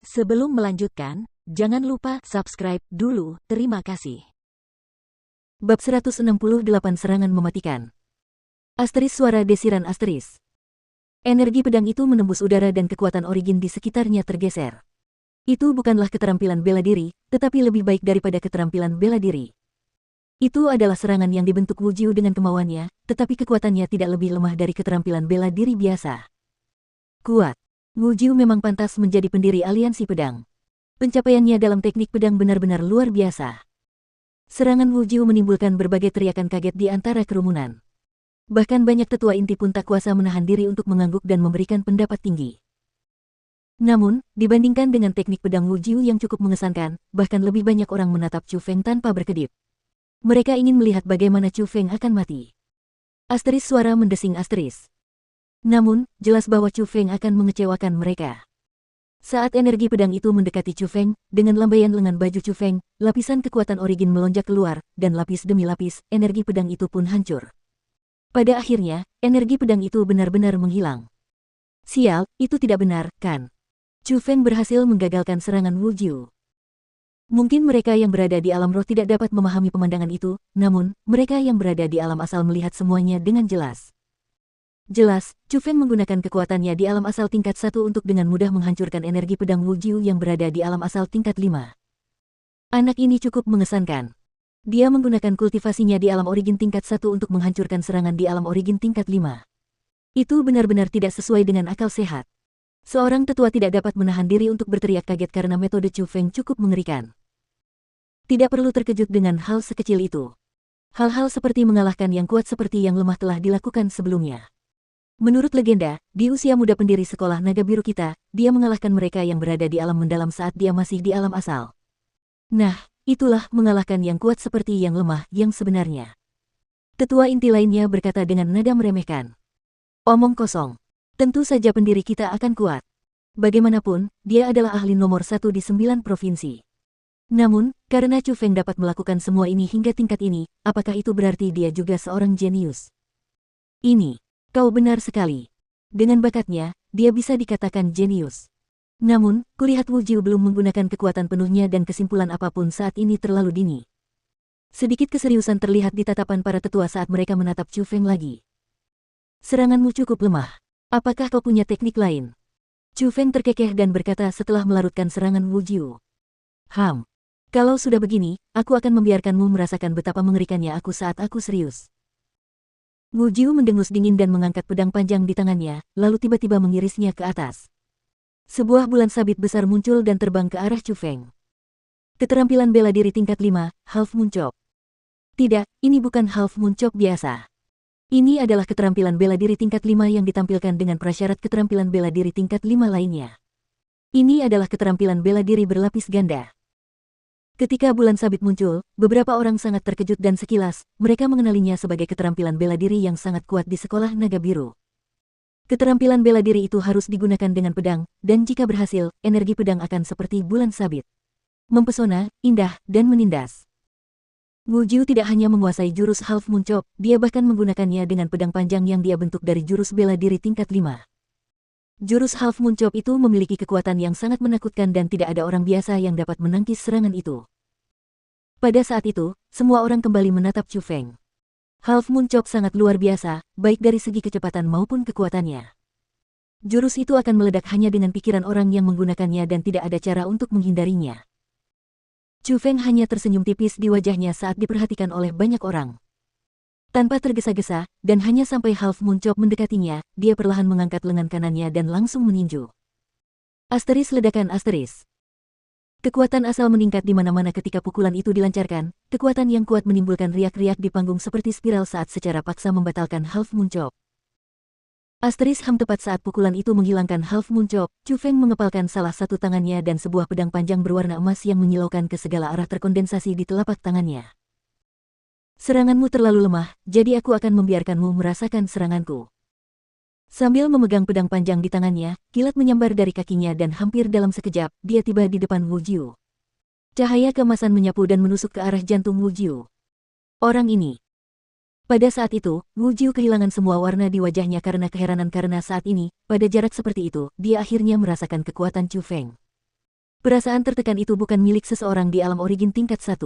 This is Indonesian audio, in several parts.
Sebelum melanjutkan, jangan lupa subscribe dulu, terima kasih. Bab 168 Serangan Mematikan. Asteris suara desiran asteris. Energi pedang itu menembus udara dan kekuatan origin di sekitarnya tergeser. Itu bukanlah keterampilan bela diri, tetapi lebih baik daripada keterampilan bela diri. Itu adalah serangan yang dibentuk Wu Jiu dengan kemauannya, tetapi kekuatannya tidak lebih lemah dari keterampilan bela diri biasa. Kuat. Wu Jiu memang pantas menjadi pendiri aliansi pedang. Pencapaiannya dalam teknik pedang benar-benar luar biasa. Serangan Wu Jiu menimbulkan berbagai teriakan kaget di antara kerumunan. Bahkan banyak tetua inti pun tak kuasa menahan diri untuk mengangguk dan memberikan pendapat tinggi. Namun, dibandingkan dengan teknik pedang Wu Jiu yang cukup mengesankan, bahkan lebih banyak orang menatap Chu Feng tanpa berkedip. Mereka ingin melihat bagaimana Chu Feng akan mati. Asteris suara mendesing asteris. Namun, jelas bahwa Chu Feng akan mengecewakan mereka. Saat energi pedang itu mendekati Chu Feng, dengan lambaian lengan baju Chu Feng, lapisan kekuatan origin melonjak keluar, dan lapis demi lapis, energi pedang itu pun hancur. Pada akhirnya, energi pedang itu benar-benar menghilang. Sial, itu tidak benar, kan? Chu Feng berhasil menggagalkan serangan Wu Jiu. Mungkin mereka yang berada di alam roh tidak dapat memahami pemandangan itu, namun, mereka yang berada di alam asal melihat semuanya dengan jelas. Jelas, Chu Feng menggunakan kekuatannya di alam asal tingkat 1 untuk dengan mudah menghancurkan energi pedang Wu Jiu yang berada di alam asal tingkat 5. Anak ini cukup mengesankan. Dia menggunakan kultivasinya di alam origin tingkat 1 untuk menghancurkan serangan di alam origin tingkat 5. Itu benar-benar tidak sesuai dengan akal sehat. Seorang tetua tidak dapat menahan diri untuk berteriak kaget karena metode Chu Feng cukup mengerikan. Tidak perlu terkejut dengan hal sekecil itu. Hal-hal seperti mengalahkan yang kuat seperti yang lemah telah dilakukan sebelumnya. Menurut legenda, di usia muda pendiri sekolah naga biru kita, dia mengalahkan mereka yang berada di alam mendalam saat dia masih di alam asal. Nah, itulah mengalahkan yang kuat seperti yang lemah yang sebenarnya. Tetua inti lainnya berkata dengan nada meremehkan. Omong kosong. Tentu saja pendiri kita akan kuat. Bagaimanapun, dia adalah ahli nomor 1 di 9 provinsi. Namun, karena Chu Feng dapat melakukan semua ini hingga tingkat ini, apakah itu berarti dia juga seorang jenius? Ini. Kau benar sekali. Dengan bakatnya, dia bisa dikatakan jenius. Namun, kulihat Wu Jiu belum menggunakan kekuatan penuhnya dan kesimpulan apapun saat ini terlalu dini. Sedikit keseriusan terlihat di tatapan para tetua saat mereka menatap Chu Feng lagi. Seranganmu cukup lemah. Apakah kau punya teknik lain? Chu Feng terkekeh dan berkata setelah melarutkan serangan Wu Jiu. Kalau sudah begini, aku akan membiarkanmu merasakan betapa mengerikannya aku saat aku serius. Wu Jiu mendengus dingin dan mengangkat pedang panjang di tangannya, lalu tiba-tiba mengirisnya ke atas. Sebuah bulan sabit besar muncul dan terbang ke arah Chu Feng. Keterampilan bela diri tingkat 5, Half Moon Chop. Tidak, ini bukan Half Moon Chop biasa. Ini adalah keterampilan bela diri tingkat 5 yang ditampilkan dengan prasyarat keterampilan bela diri tingkat 5 lainnya. Ini adalah keterampilan bela diri berlapis ganda. Ketika bulan sabit muncul, beberapa orang sangat terkejut dan sekilas, mereka mengenalinya sebagai keterampilan bela diri yang sangat kuat di sekolah naga biru. Keterampilan bela diri itu harus digunakan dengan pedang, dan jika berhasil, energi pedang akan seperti bulan sabit. Mempesona, indah, dan menindas. Wu Jiu tidak hanya menguasai jurus Half Moon Chop, dia bahkan menggunakannya dengan pedang panjang yang dia bentuk dari jurus bela diri tingkat 5. Jurus Half Moon Chop itu memiliki kekuatan yang sangat menakutkan dan tidak ada orang biasa yang dapat menangkis serangan itu. Pada saat itu, semua orang kembali menatap Chu Feng. Half Moon Chop sangat luar biasa, baik dari segi kecepatan maupun kekuatannya. Jurus itu akan meledak hanya dengan pikiran orang yang menggunakannya dan tidak ada cara untuk menghindarinya. Chu Feng hanya tersenyum tipis di wajahnya saat diperhatikan oleh banyak orang. Tanpa tergesa-gesa, dan hanya sampai Half Moon Chop mendekatinya, dia perlahan mengangkat lengan kanannya dan langsung meninju. Asteris ledakan asteris. Kekuatan asal meningkat di mana-mana ketika pukulan itu dilancarkan, kekuatan yang kuat menimbulkan riak-riak di panggung seperti spiral saat secara paksa membatalkan Half Moon Chop. Asteris tepat saat pukulan itu menghilangkan Half Moon Chop, Chu Feng mengepalkan salah satu tangannya dan sebuah pedang panjang berwarna emas yang menyilaukan ke segala arah terkondensasi di telapak tangannya. Seranganmu terlalu lemah, jadi aku akan membiarkanmu merasakan seranganku. Sambil memegang pedang panjang di tangannya, kilat menyambar dari kakinya dan hampir dalam sekejap, dia tiba di depan Wu Jiu. Cahaya keemasan menyapu dan menusuk ke arah jantung Wu Jiu. Orang ini. Pada saat itu, Wu Jiu kehilangan semua warna di wajahnya karena keheranan karena saat ini, pada jarak seperti itu, dia akhirnya merasakan kekuatan Chu Feng. Perasaan tertekan itu bukan milik seseorang di alam origin tingkat 1.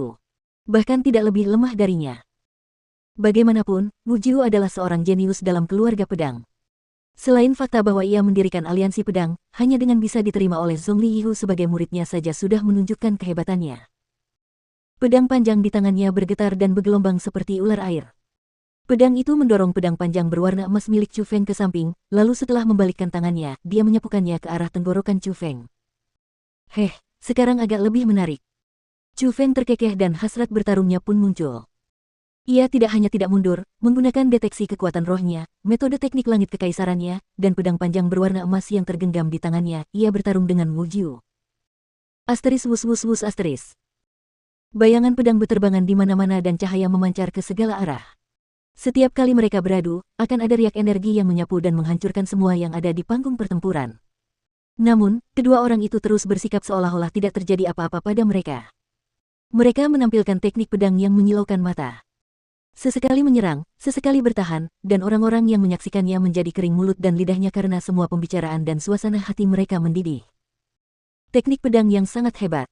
Bahkan tidak lebih lemah darinya. Bagaimanapun, Wu Jiu adalah seorang jenius dalam keluarga pedang. Selain fakta bahwa ia mendirikan aliansi pedang, hanya dengan bisa diterima oleh Zhong Liyu sebagai muridnya saja sudah menunjukkan kehebatannya. Pedang panjang di tangannya bergetar dan bergelombang seperti ular air. Pedang itu mendorong pedang panjang berwarna emas milik Chu Feng ke samping, lalu setelah membalikkan tangannya, dia menyapukannya ke arah tenggorokan Chu Feng. Sekarang agak lebih menarik. Chu Feng terkekeh dan hasrat bertarungnya pun muncul. Ia tidak hanya tidak mundur, menggunakan deteksi kekuatan rohnya, metode teknik langit kekaisarannya, dan pedang panjang berwarna emas yang tergenggam di tangannya, ia bertarung dengan Wu Jiu. Asteris wus wus wus asteris. Bayangan pedang berterbangan di mana-mana dan cahaya memancar ke segala arah. Setiap kali mereka beradu, akan ada riak energi yang menyapu dan menghancurkan semua yang ada di panggung pertempuran. Namun, kedua orang itu terus bersikap seolah-olah tidak terjadi apa-apa pada mereka. Mereka menampilkan teknik pedang yang menyilaukan mata. Sesekali menyerang, sesekali bertahan, dan orang-orang yang menyaksikannya menjadi kering mulut dan lidahnya karena semua pembicaraan dan suasana hati mereka mendidih. Teknik pedang yang sangat hebat.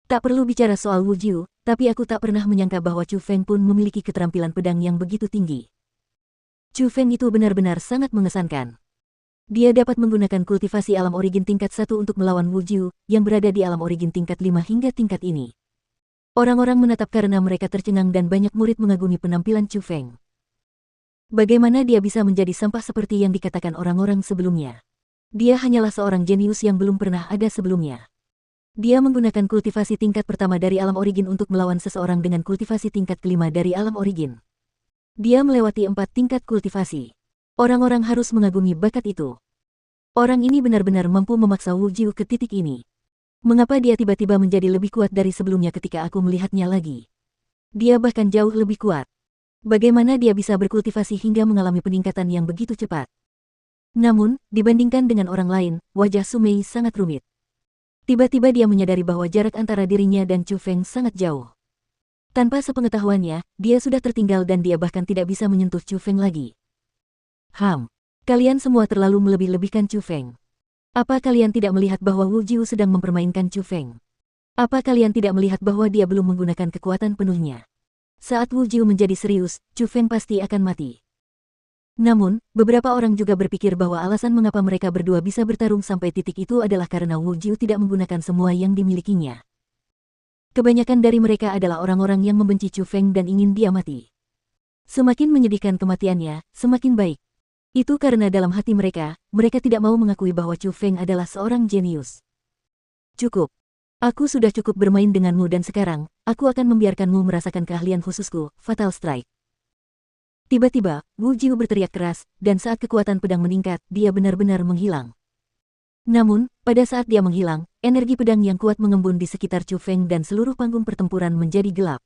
Tak perlu bicara soal Wu Jiu, tapi aku tak pernah menyangka bahwa Chu Feng pun memiliki keterampilan pedang yang begitu tinggi. Chu Feng itu benar-benar sangat mengesankan. Dia dapat menggunakan kultivasi alam origin tingkat 1 untuk melawan Wu Jiu, yang berada di alam origin tingkat 5 hingga tingkat ini. Orang-orang menatap karena mereka tercengang dan banyak murid mengagumi penampilan Chu Feng. Bagaimana dia bisa menjadi sampah seperti yang dikatakan orang-orang sebelumnya? Dia hanyalah seorang jenius yang belum pernah ada sebelumnya. Dia menggunakan kultivasi tingkat pertama dari alam origin untuk melawan seseorang dengan kultivasi tingkat kelima dari alam origin. Dia melewati 4 tingkat kultivasi. Orang-orang harus mengagumi bakat itu. Orang ini benar-benar mampu memaksa Wu Jiu ke titik ini. Mengapa dia tiba-tiba menjadi lebih kuat dari sebelumnya ketika aku melihatnya lagi? Dia bahkan jauh lebih kuat. Bagaimana dia bisa berkultivasi hingga mengalami peningkatan yang begitu cepat? Namun, dibandingkan dengan orang lain, wajah Su Mei sangat rumit. Tiba-tiba dia menyadari bahwa jarak antara dirinya dan Chu Feng sangat jauh. Tanpa sepengetahuannya, dia sudah tertinggal dan dia bahkan tidak bisa menyentuh Chu Feng lagi. Kalian semua terlalu melebih-lebihkan Chu Feng. Apa kalian tidak melihat bahwa Wu Jiu sedang mempermainkan Chu Feng? Apa kalian tidak melihat bahwa dia belum menggunakan kekuatan penuhnya? Saat Wu Jiu menjadi serius, Chu Feng pasti akan mati. Namun, beberapa orang juga berpikir bahwa alasan mengapa mereka berdua bisa bertarung sampai titik itu adalah karena Wu Jiu tidak menggunakan semua yang dimilikinya. Kebanyakan dari mereka adalah orang-orang yang membenci Chu Feng dan ingin dia mati. Semakin menyedihkan kematiannya, semakin baik. Itu karena dalam hati mereka tidak mau mengakui bahwa Chu Feng adalah seorang jenius. Cukup. Aku sudah cukup bermain denganmu dan sekarang, aku akan membiarkanmu merasakan keahlian khususku, Fatal Strike. Tiba-tiba, Wu Jiu berteriak keras, dan saat kekuatan pedang meningkat, dia benar-benar menghilang. Namun, pada saat dia menghilang, energi pedang yang kuat mengembun di sekitar Chu Feng dan seluruh panggung pertempuran menjadi gelap.